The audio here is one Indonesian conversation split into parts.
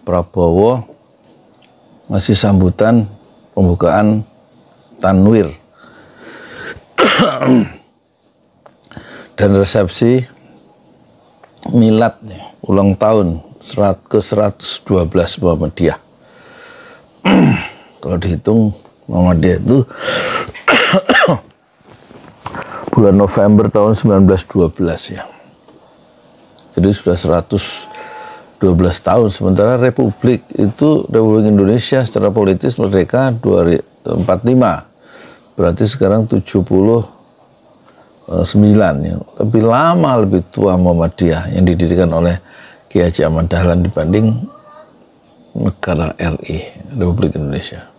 Prabowo ngasih sambutan pembukaan Tanwir dan resepsi milad ulang tahun ke-112 Muhammadiyah. Kalau dihitung Muhammadiyah itu bulan November tahun 1912 ya. Jadi sudah 112 tahun, sementara Republik Indonesia secara politis merdeka 45, berarti sekarang 79 ya. Lebih lama, lebih tua Muhammadiyah yang didirikan oleh Kiai Haji Ahmad Dahlan dibanding negara RI, Republik Indonesia.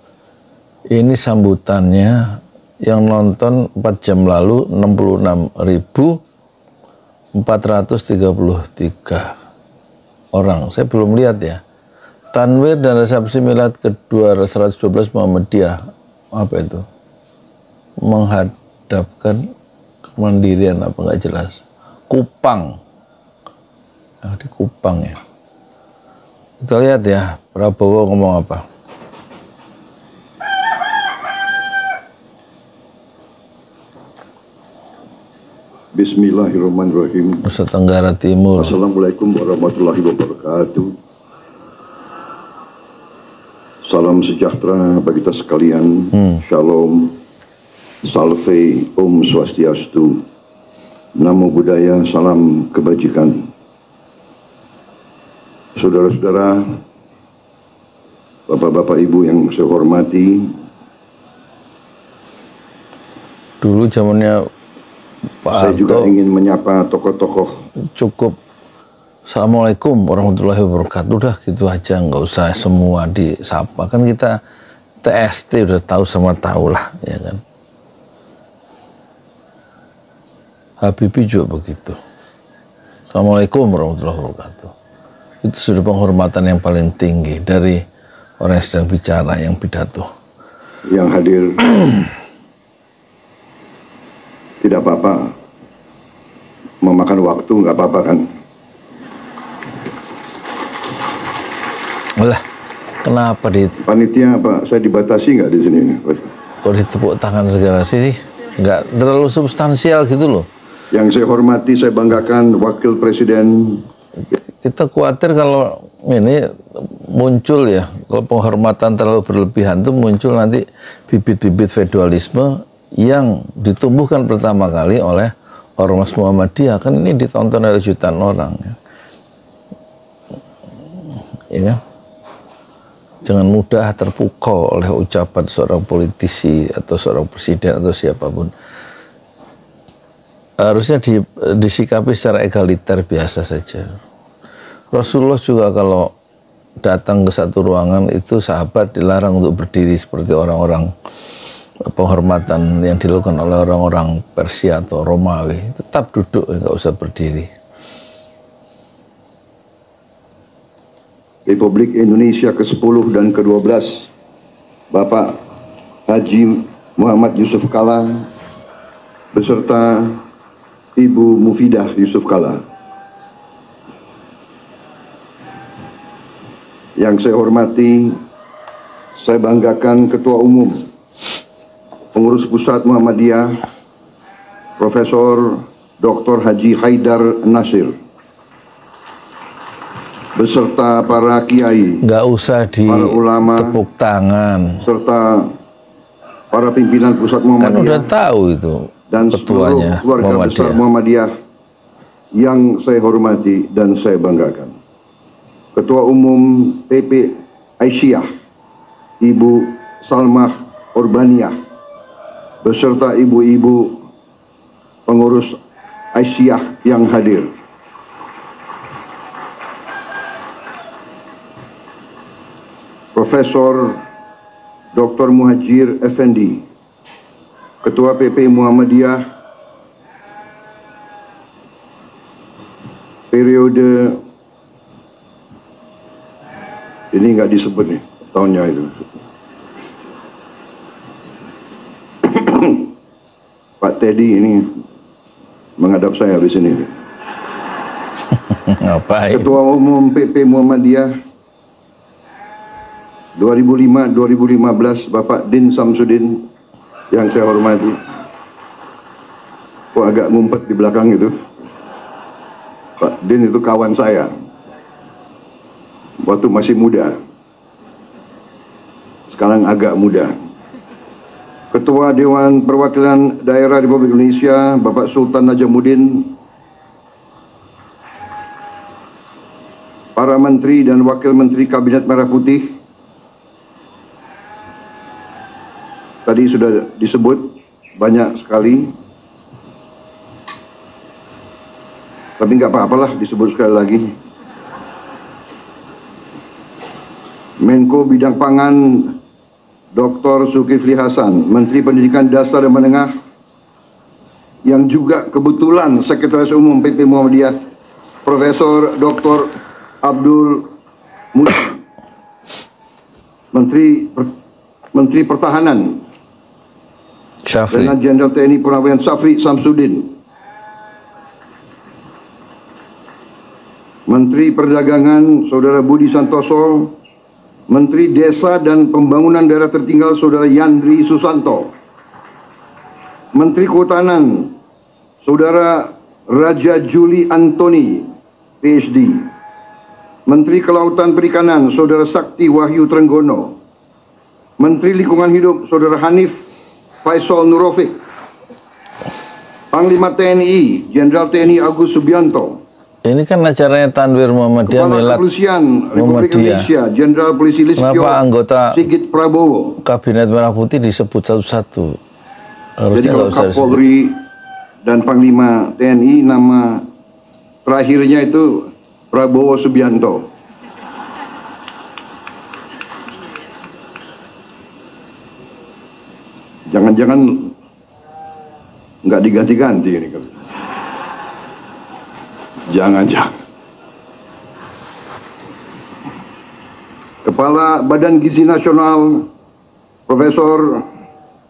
Ini sambutannya yang nonton 4 jam lalu 66.433 orang. Saya belum lihat ya. Tanwir dan resepsi milad kedua 112 Muhammadiyah, apa itu? Menghadapkan kemandirian, apa nggak jelas. Kupang. Nah, di Kupang ya. Kita lihat ya, Prabowo ngomong apa. Bismillahirrahmanirrahim. Nusa Tenggara Timur. Assalamualaikum warahmatullahi wabarakatuh. Salam sejahtera bagi kita sekalian. Shalom, salve, om swastiastu, namo buddhaya, salam kebajikan. Saudara-saudara, bapak-bapak ibu yang saya hormati. Dulu zamannya Pak Saya juga ingin menyapa tokoh-tokoh. Cukup Assalamualaikum warahmatullahi wabarakatuh, udah gitu aja, nggak usah semua disapa. Kan kita TST udah tahu sama tahu lah, ya kan. Habibie juga begitu. Assalamualaikum warahmatullahi wabarakatuh. Itu sudah penghormatan yang paling tinggi dari orang yang sedang bicara, yang pidato. Yang hadir tidak apa-apa, memakan waktu nggak apa-apa kan? Lah, kenapa di Panitia apa? Saya dibatasi nggak di sini? kok ditepuk tangan segala sih? Nggak terlalu substansial gitu loh. Yang saya hormati, saya banggakan Wakil Presiden. Kita khawatir kalau ini muncul ya, kalau penghormatan terlalu berlebihan itu muncul nanti bibit-bibit feodalisme yang ditumbuhkan pertama kali oleh Ormas Muhammadiyah. Kan ini ditonton oleh jutaan orang ya. Ya kan? Jangan mudah terpukau oleh ucapan seorang politisi atau seorang presiden atau siapapun. Harusnya disikapi secara egaliter, biasa saja. Rasulullah juga kalau datang ke satu ruangan itu sahabat dilarang untuk berdiri seperti orang-orang penghormatan yang dilakukan oleh orang-orang Persia atau Romawi. Tetap duduk, nggak usah berdiri. Republik Indonesia ke-10 dan ke-12, Bapak Haji Muhammad Yusuf Kalla beserta Ibu Mufidah Yusuf Kalla. Yang saya hormati, saya banggakan Ketua Umum Pengurus Pusat Muhammadiyah, Profesor Dr. Haji Haidar Nasir, beserta para kiai, nggak usah para ulama, tepuk tangan, serta para pimpinan Pusat Muhammadiyah. Kan udah tahu itu dan seluruh keluarga besar Muhammadiyah yang saya hormati dan saya banggakan. Ketua Umum PP Aisyah, Ibu Salmah Urbaniyah, beserta ibu-ibu pengurus Aisyah yang hadir. Profesor Dr. Muhajir Effendi, Ketua PP Muhammadiyah periode ini nggak disebut nih tahunnya itu. Pak Teddy ini menghadap saya di sini. Ngapain? Ketua Umum PP Muhammadiyah 2005-2015 Bapak Din Samsudin yang saya hormati. Kok agak ngumpet di belakang itu. Pak Din itu kawan saya waktu masih muda, sekarang agak muda. Ketua Dewan Perwakilan Daerah Republik Indonesia Bapak Sultan Najamuddin, para menteri dan wakil menteri Kabinet Merah Putih, tadi sudah disebut banyak sekali, tapi nggak apa-apalah disebut sekali lagi. Menko Bidang Pangan Dr. Zulkifli Hasan, Menteri Pendidikan Dasar dan Menengah, yang juga kebetulan Sekretaris Umum PP Muhammadiyah Profesor Dr. Abdul Muhsin, Menteri Pertahanan Syafri. Letnan Jenderal TNI Purnawirawan Syafri Samsudin, Menteri Perdagangan Saudara Budi Santoso, Menteri Desa dan Pembangunan Daerah Tertinggal Saudara Yandri Susanto, Menteri Kehutanan Saudara Raja Juli Antoni, PhD, Menteri Kelautan Perikanan Saudara Sakti Wahyu Trenggono, Menteri Lingkungan Hidup Saudara Hanif Faisal Nurofik, Panglima TNI Jenderal TNI Agus Subianto. Ini kan acaranya Tanwir Muhammadiyah, Kepala Milad Kepolisian Republik Indonesia Jenderal Polisi Listio Kenapa anggota Sigit Prabowo. Kabinet Merah Putih disebut satu-satu? Jadi Harusnya kalau nggak usah disebut. Kapolri dan Panglima TNI nama terakhirnya itu Prabowo Subianto. Jangan-jangan nggak diganti-ganti ini. Jangan-jangan. Kepala Badan Gizi Nasional Profesor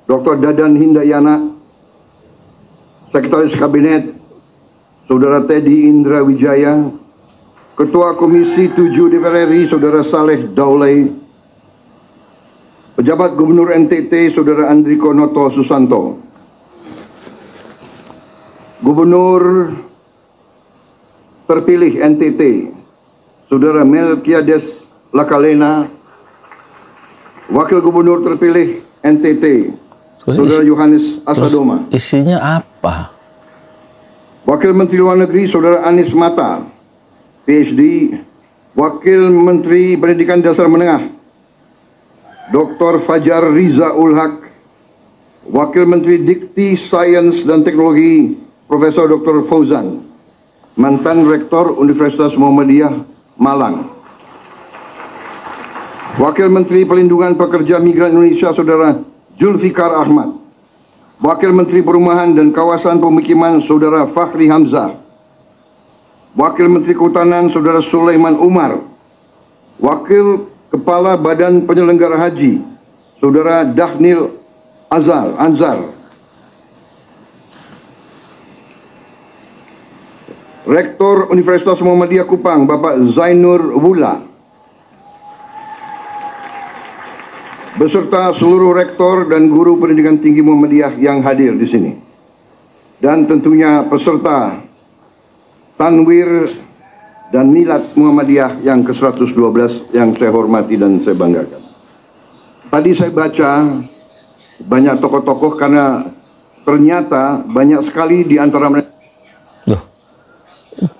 Dr. Dadan Hindayana, Sekretaris Kabinet Saudara Teddy Indra Wijaya, Ketua Komisi 7 DPR RI Saudara Saleh Daulay, Pejabat Gubernur NTT Saudara Andriko Noto Susanto, Gubernur terpilih NTT Saudara Melkiades Lakalena, Wakil Gubernur terpilih NTT Saudara Yohanes Asadoma. Isinya apa? Wakil Menteri Luar Negeri Saudara Anies Mata, PhD. Wakil Menteri Pendidikan Dasar Menengah Dr. Fajar Riza Ulhaq, Wakil Menteri Dikti Sains dan Teknologi Profesor Dr. Fauzan, mantan Rektor Universitas Muhammadiyah Malang. Wakil Menteri Pelindungan Pekerja Migran Indonesia Saudara Julfikar Ahmad, Wakil Menteri Perumahan dan Kawasan Pemukiman Saudara Fakhri Hamzah, Wakil Menteri Kehutanan Saudara Sulaiman Umar, Wakil Kepala Badan Penyelenggara Haji Saudara Dahnil Anzar, Rektor Universitas Muhammadiyah Kupang Bapak Zainur Wula, beserta seluruh rektor dan guru pendidikan tinggi Muhammadiyah yang hadir di sini, dan tentunya peserta Tanwir dan Milad Muhammadiyah yang ke-112 yang saya hormati dan saya banggakan. Tadi saya baca banyak tokoh-tokoh karena ternyata banyak sekali di antara mereka. Loh,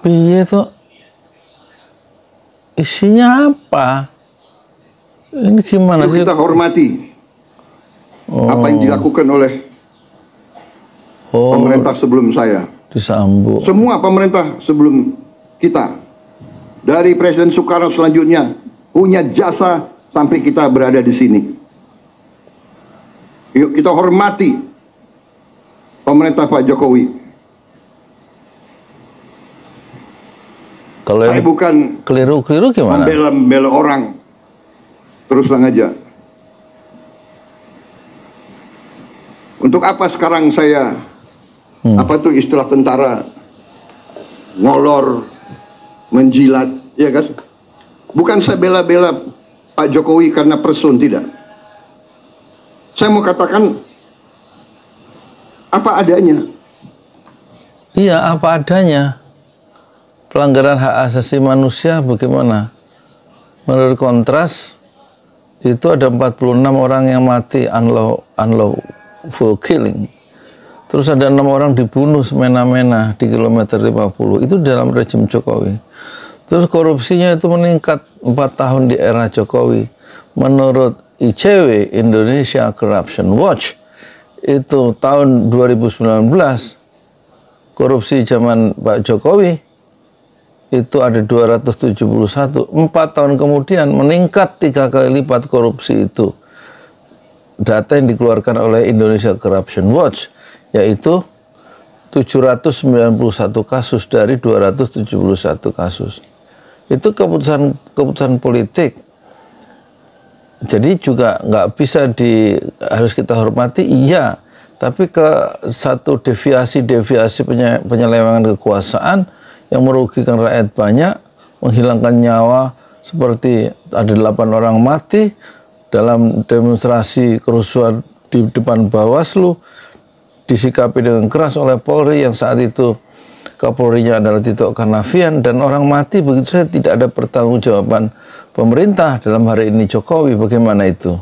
piye tuh? Isinya apa? Ini gimana sih? Kita hormati apa yang dilakukan oleh pemerintah sebelum saya. Disambung. Semua pemerintah sebelum kita, dari Presiden Soekarno selanjutnya, punya jasa sampai kita berada di sini. Yuk kita hormati pemerintah Pak Jokowi. Kalau Saya bukan keliru-keliru gimana? membela orang. Terus terang aja. Untuk apa sekarang saya apa tuh istilah tentara, ngolor, menjilat, ya kan? Bukan saya bela-bela Pak Jokowi karena person, tidak. Saya mau katakan apa adanya. Iya, apa adanya. Pelanggaran hak asasi manusia bagaimana? Menurut Kontras, itu ada 46 orang yang mati unlawful killing. Terus ada 6 orang dibunuh semena-mena di kilometer 50. Itu dalam rejim Jokowi. Terus korupsinya itu meningkat 4 tahun di era Jokowi. Menurut ICW, Indonesia Corruption Watch, itu tahun 2019, korupsi zaman Pak Jokowi, itu ada 271. 4 tahun kemudian meningkat 3 kali lipat korupsi itu. Data yang dikeluarkan oleh Indonesia Corruption Watch, yaitu 791 kasus dari 271 kasus. Itu keputusan politik. Jadi juga nggak bisa harus kita hormati, iya. Tapi ke satu deviasi penyelewengan kekuasaan yang merugikan rakyat banyak, menghilangkan nyawa, seperti ada 8 orang mati dalam demonstrasi kerusuhan di depan Bawaslu, disikapi dengan keras oleh Polri yang saat itu Kapolrinya adalah Tito Karnavian, dan orang mati begitu saja, tidak ada pertanggungjawaban pemerintah, dalam hari ini Jokowi. Bagaimana itu?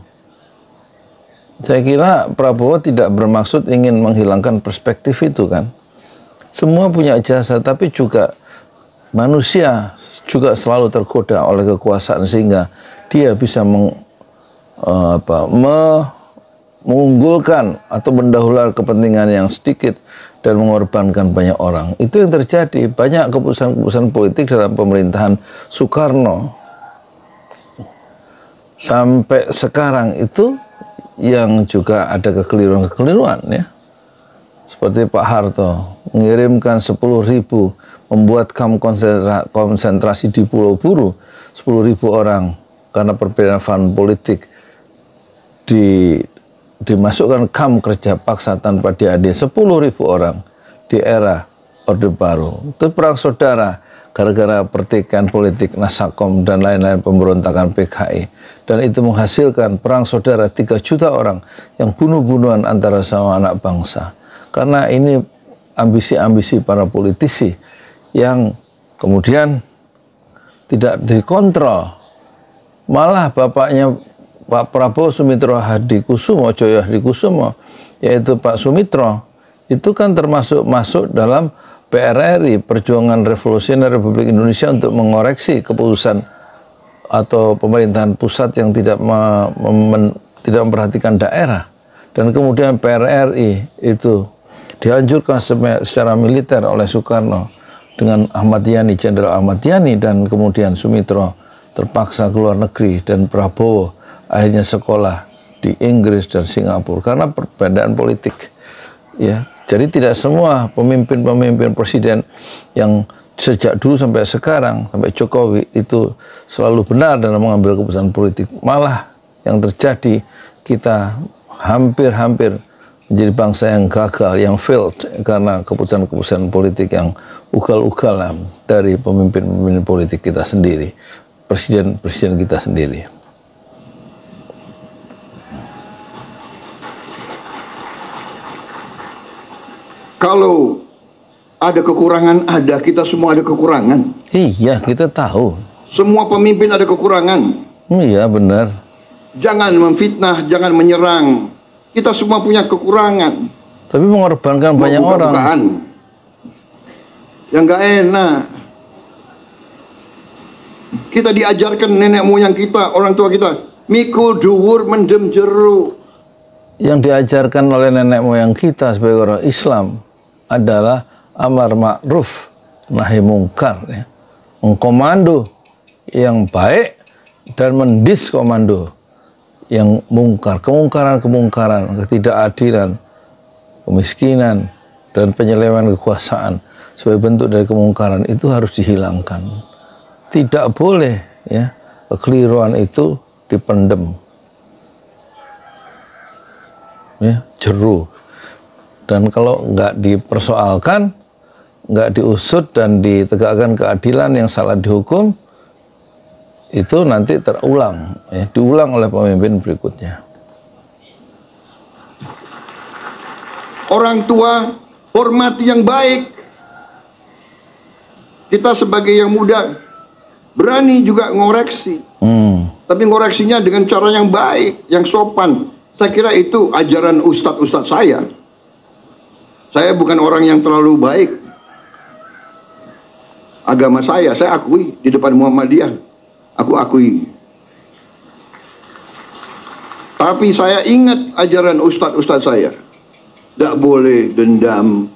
Saya kira Prabowo tidak bermaksud ingin menghilangkan perspektif itu kan. Semua punya jasa, tapi juga manusia juga selalu tergoda oleh kekuasaan sehingga dia bisa mengunggulkan atau mendahului kepentingan yang sedikit dan mengorbankan banyak orang. Itu yang terjadi. Banyak keputusan-keputusan politik dalam pemerintahan Soekarno sampai sekarang itu yang juga ada kekeliruan-kekeliruan ya. Seperti Pak Harto mengirimkan 10.000, membuat kamp konsentrasi di Pulau Buru, 10.000 orang karena perbedaan paham politik, dimasukkan kamp kerja paksa tanpa diadili 10.000 orang di era Orde Baru. Itu perang saudara gara-gara pertikaian politik Nasakom dan lain-lain pemberontakan PKI. Dan itu menghasilkan perang saudara 3 juta orang yang bunuh-bunuhan antara sama anak bangsa. Karena ini ambisi-ambisi para politisi yang kemudian tidak dikontrol. Malah bapaknya Pak Prabowo, Sumitro Hadikusumo, Joyo Hadikusumo, yaitu Pak Sumitro, itu kan termasuk masuk dalam PRRI, Perjuangan Revolusioner Republik Indonesia, untuk mengoreksi keputusan atau pemerintahan pusat yang tidak memperhatikan daerah. Dan kemudian PRRI itu dihancurkan secara militer oleh Soekarno dengan Ahmad Yani, Jenderal Ahmad Yani, dan kemudian Sumitro terpaksa keluar negeri dan Prabowo akhirnya sekolah di Inggris dan Singapura karena perbedaan politik ya. Jadi tidak semua pemimpin presiden yang sejak dulu sampai sekarang, sampai Jokowi, itu selalu benar dalam mengambil keputusan politik. Malah yang terjadi, kita hampir menjadi bangsa yang gagal, yang failed karena keputusan-keputusan politik yang ugal-ugalan dari pemimpin politik kita sendiri, presiden kita sendiri. Kalau ada kekurangan, kita semua ada kekurangan. Iya, kita tahu. Semua pemimpin ada kekurangan. Iya, benar. Jangan memfitnah, jangan menyerang. Kita semua punya kekurangan. Tapi mengorbankan banyak orang. Yang gak enak. Kita diajarkan nenek moyang kita, orang tua kita, mikul dhuwur mendem jeruk. Yang diajarkan oleh nenek moyang kita sebagai orang Islam adalah amar ma'ruf nahi mungkar ya. Mengkomando yang baik dan mendiskomando yang mungkar, kemungkaran, ketidakadilan, kemiskinan, dan penyelewengan kekuasaan sebagai bentuk dari kemungkaran itu harus dihilangkan. Tidak boleh ya kekeliruan itu dipendem. Ya, jeru. Dan kalau nggak dipersoalkan, nggak diusut dan ditegakkan keadilan, yang salah dihukum, itu nanti terulang, ya, diulang oleh pemimpin berikutnya. Orang tua hormati yang baik. Kita sebagai yang muda berani juga ngoreksi. Tapi ngoreksinya dengan cara yang baik, yang sopan. Saya kira itu ajaran ustadz-ustadz saya. Saya bukan orang yang terlalu baik. Agama saya akui di depan Muhammadiyah. Aku akui. Tapi saya ingat ajaran ustadz-ustadz saya. Tidak boleh dendam,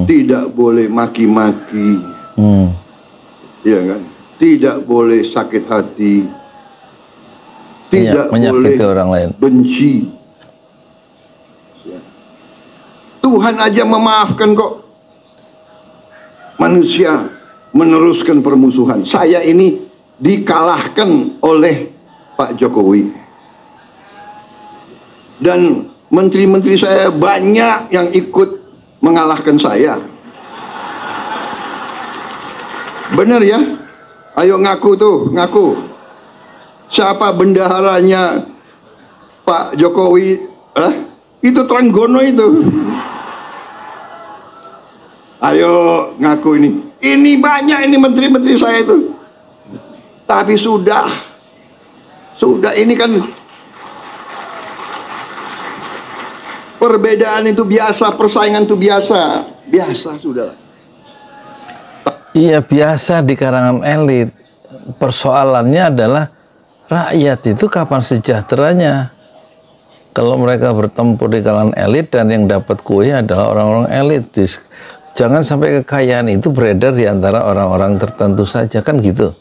tidak boleh maki-maki, ya kan? Tidak boleh sakit hati, tidak boleh orang lain, benci. Tuhan aja memaafkan kok. Manusia meneruskan permusuhan. Saya ini dikalahkan oleh Pak Jokowi. Dan menteri-menteri saya banyak yang ikut mengalahkan saya. Benar ya? Ayo ngaku tuh, ngaku. Siapa bendaharanya Pak Jokowi? Itu Trenggono itu. Ayo ngaku ini. Ini banyak ini menteri-menteri saya itu. Tapi sudah ini kan perbedaan itu biasa, persaingan itu biasa sudah. Iya, biasa di kalangan elit. Persoalannya adalah rakyat itu kapan sejahteranya. Kalau mereka bertempur di kalangan elit dan yang dapat kue adalah orang-orang elit. Jangan sampai kekayaan itu beredar di antara orang-orang tertentu saja, kan gitu.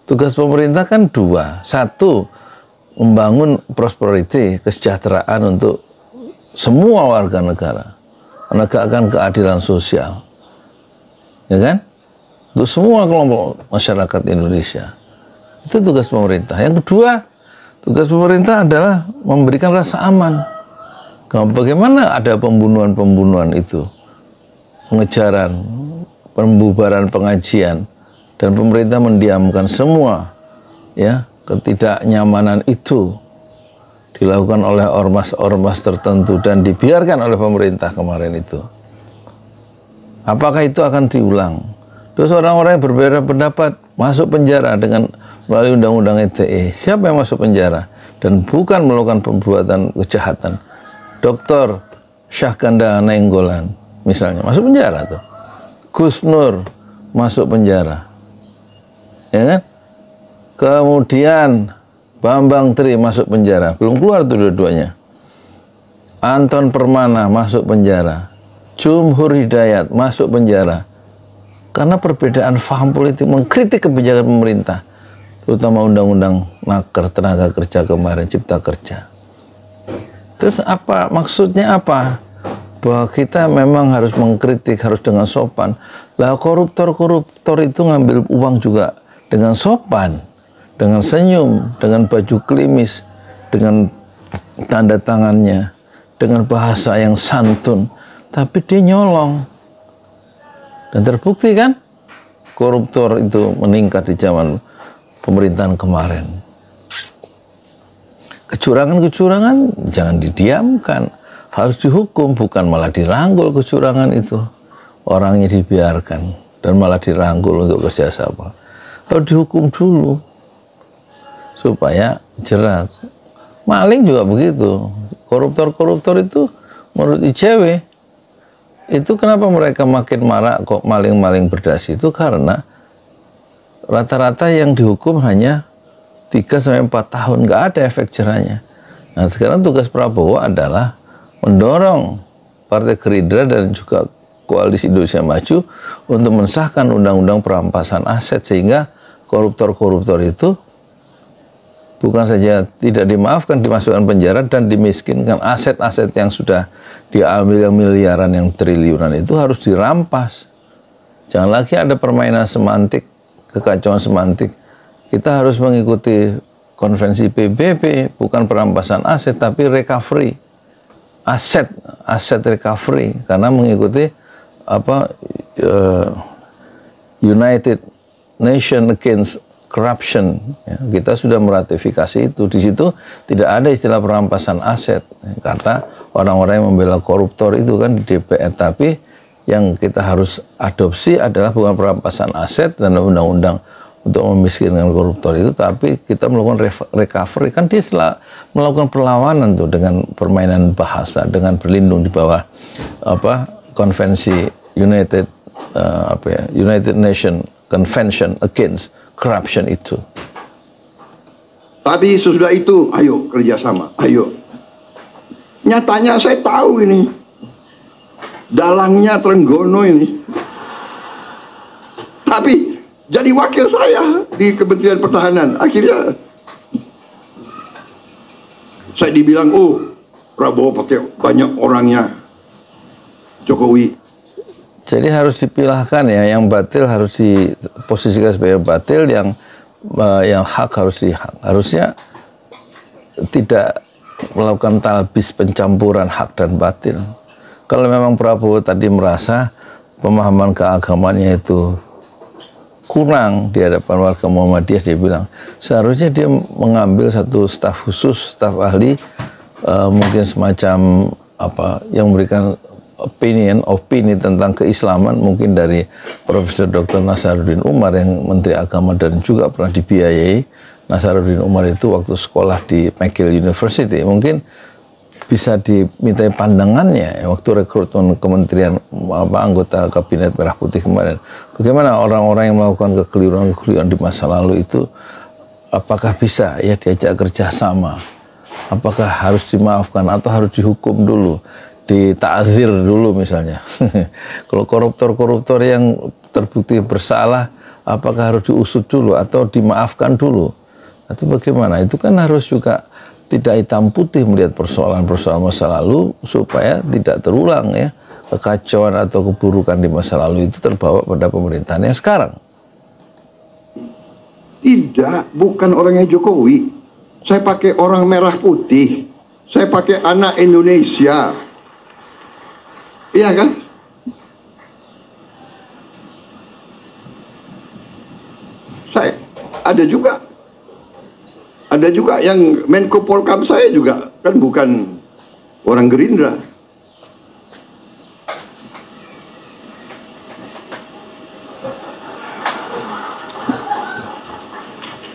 Tugas pemerintah kan dua. Satu, membangun prosperity, kesejahteraan untuk semua warga negara. Menegakkan keadilan sosial. Ya kan? Untuk semua kelompok masyarakat Indonesia. Itu tugas pemerintah. Yang kedua, tugas pemerintah adalah memberikan rasa aman. Bagaimana ada pembunuhan-pembunuhan itu? Pengejaran, pembubaran pengajian, dan pemerintah mendiamkan semua, ya, ketidaknyamanan itu dilakukan oleh ormas-ormas tertentu dan dibiarkan oleh pemerintah kemarin itu. Apakah itu akan diulang? Terus orang-orang yang berbeda pendapat masuk penjara dengan melalui undang-undang ITE. Siapa yang masuk penjara dan bukan melakukan perbuatan kejahatan? Dr. Syahganda Nainggolan misalnya masuk penjara tuh. Gus Nur masuk penjara. Ya kan? Kemudian Bambang Tri masuk penjara, belum keluar tuh dua-duanya. Anton Permana masuk penjara. Jumhur Hidayat masuk penjara. Karena perbedaan paham politik mengkritik kebijakan pemerintah, terutama undang-undang Naker tenaga kerja kemarin, Cipta Kerja. Terus apa maksudnya apa? Bahwa kita memang harus mengkritik, harus dengan sopan. Lah koruptor-koruptor itu ngambil uang juga dengan sopan, dengan senyum, dengan baju klimis, dengan tanda tangannya, dengan bahasa yang santun, tapi dia nyolong. Dan terbukti kan koruptor itu meningkat di zaman pemerintahan kemarin. Kecurangan-kecurangan jangan didiamkan, harus dihukum, bukan malah dirangkul kecurangan itu. Orangnya dibiarkan dan malah dirangkul untuk kerjasama. Harus dihukum dulu supaya jerak. Maling juga begitu. Koruptor-koruptor itu menurut ICW itu kenapa mereka makin marah kok maling-maling berdasi itu karena rata-rata yang dihukum hanya 3-4 tahun, nggak ada efek jerahnya. Nah sekarang tugas Prabowo adalah mendorong Partai Gerindra dan juga Koalisi Indonesia Maju untuk mensahkan undang-undang perampasan aset sehingga koruptor-koruptor itu bukan saja tidak dimaafkan, dimasukkan penjara dan dimiskinkan. Aset-aset yang sudah diambil yang miliaran, yang triliunan itu harus dirampas. Jangan lagi ada permainan semantik, kekacauan semantik. Kita harus mengikuti konvensi PBB, bukan perampasan aset, tapi recovery. Aset recovery, karena mengikuti United Nation Against corruption. Ya, kita sudah meratifikasi itu. Di situ tidak ada istilah perampasan aset. Kata orang-orang yang membela koruptor itu kan di DPR. Tapi yang kita harus adopsi adalah bukan perampasan aset dan undang-undang untuk memiskinkan koruptor itu, tapi kita melakukan recovery. Kan dia setelah melakukan perlawanan tuh dengan permainan bahasa, dengan berlindung di bawah konvensi United Nation Convention Against Corruption itu. Tapi sesudah itu, ayo kerjasama, ayo. Nyatanya saya tahu ini, dalangnya Trenggono ini. Tapi jadi wakil saya di Kementerian Pertahanan. Akhirnya saya dibilang, oh Prabowo pakai banyak orangnya Jokowi. Jadi harus dipilahkan ya, yang batil harus diposisikan sebagai batil, yang hak harus dihak. Harusnya tidak melakukan talbis pencampuran hak dan batil. Kalau memang Prabowo tadi merasa pemahaman keagamannya itu kurang di hadapan warga Muhammadiyah, dia bilang seharusnya dia mengambil satu staf khusus, staf ahli, mungkin semacam yang memberikan opini tentang keislaman, mungkin dari Profesor Dr. Nasaruddin Umar yang Menteri Agama dan juga pernah dibiayai. Nasaruddin Umar itu waktu sekolah di McGill University, mungkin bisa dimintai pandangannya waktu rekrutmen kementerian anggota kabinet Merah Putih kemarin. Bagaimana orang-orang yang melakukan kekeliruan di masa lalu itu, apakah bisa ya diajak kerjasama? Apakah harus dimaafkan atau harus dihukum dulu, ditakzir dulu misalnya? Kalau koruptor-koruptor yang terbukti bersalah, apakah harus diusut dulu atau dimaafkan dulu? Atau bagaimana? Itu kan harus juga tidak hitam putih melihat persoalan-persoalan masa lalu supaya tidak terulang ya, kekacauan atau keburukan di masa lalu itu terbawa pada pemerintahan yang sekarang. Tidak, bukan orangnya Jokowi. Saya pakai orang merah putih. Saya pakai anak Indonesia. Iya kan? Saya ada juga yang Menko Polkam saya juga kan bukan orang Gerindra.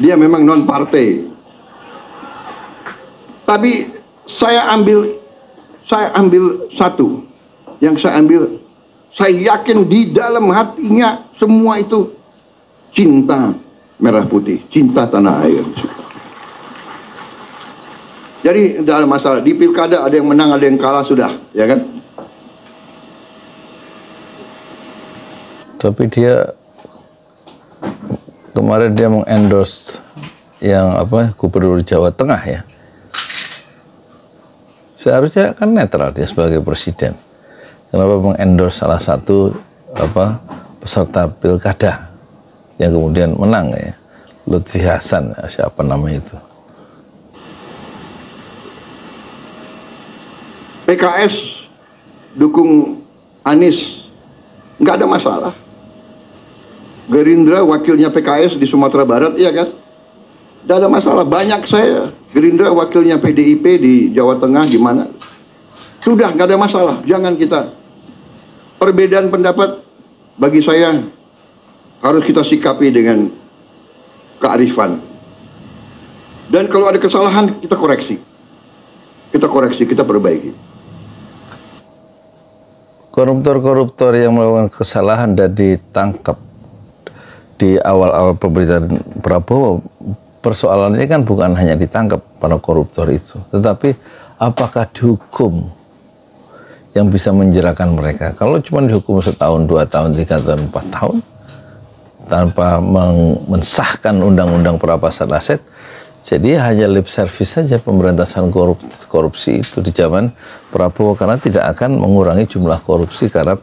Dia memang non partai. Tapi saya ambil satu. Yang saya ambil, saya yakin di dalam hatinya semua itu cinta merah putih, cinta tanah air. Jadi tidak ada masalah. Di pilkada ada yang menang, ada yang kalah, sudah, ya kan? Tapi dia kemarin dia mengendorse yang Gubernur Jawa Tengah ya. Seharusnya kan netral dia sebagai presiden. Kenapa mengendorse salah satu peserta pilkada yang kemudian menang ya, Lutfi Hasan, siapa namanya itu? PKS dukung Anies, nggak ada masalah. Gerindra wakilnya PKS di Sumatera Barat, iya kan? Nggak ada masalah. Banyak saya Gerindra wakilnya PDIP di Jawa Tengah, gimana? Sudah, nggak ada masalah. Jangan kita perbedaan pendapat, bagi saya harus kita sikapi dengan kearifan. Dan kalau ada kesalahan, kita koreksi. Kita perbaiki. Koruptor-koruptor yang melakukan kesalahan dan ditangkap di awal-awal pemerintahan Prabowo, persoalannya kan bukan hanya ditangkap para koruptor itu, tetapi apakah dihukum yang bisa menjerakan mereka. Kalau cuma dihukum 1 tahun, 2 tahun, 3 tahun, 4 tahun tanpa mensahkan undang-undang perampasan aset, jadi hanya lip service saja pemberantasan korupsi itu di zaman Prabowo, karena tidak akan mengurangi jumlah korupsi karena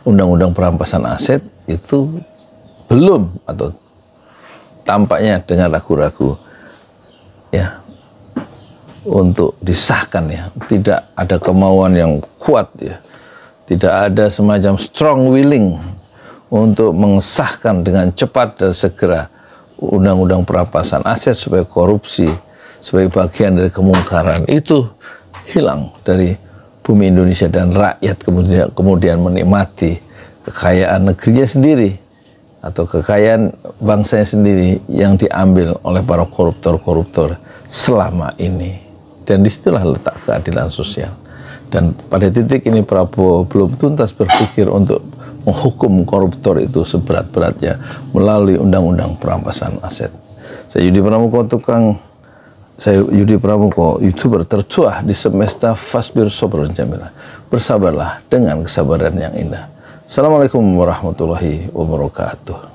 undang-undang perampasan aset itu belum atau tampaknya dengan ragu-ragu ya untuk disahkan ya. Tidak ada kemauan yang kuat ya. Tidak ada semacam strong willing untuk mengesahkan dengan cepat dan segera undang-undang perampasan aset supaya korupsi sebagai bagian dari kemungkaran itu hilang dari bumi Indonesia dan rakyat kemudian menikmati kekayaan negerinya sendiri atau kekayaan bangsanya sendiri yang diambil oleh para koruptor-koruptor selama ini. Dan disitulah letak keadilan sosial. Dan pada titik ini Prabowo belum tuntas berpikir untuk menghukum koruptor itu seberat-beratnya melalui undang-undang perampasan aset. Saya Yudi Pramuko, YouTuber tercuah di semesta Fasbir Sobron Jamilah. Bersabarlah dengan kesabaran yang indah. Assalamualaikum warahmatullahi wabarakatuh.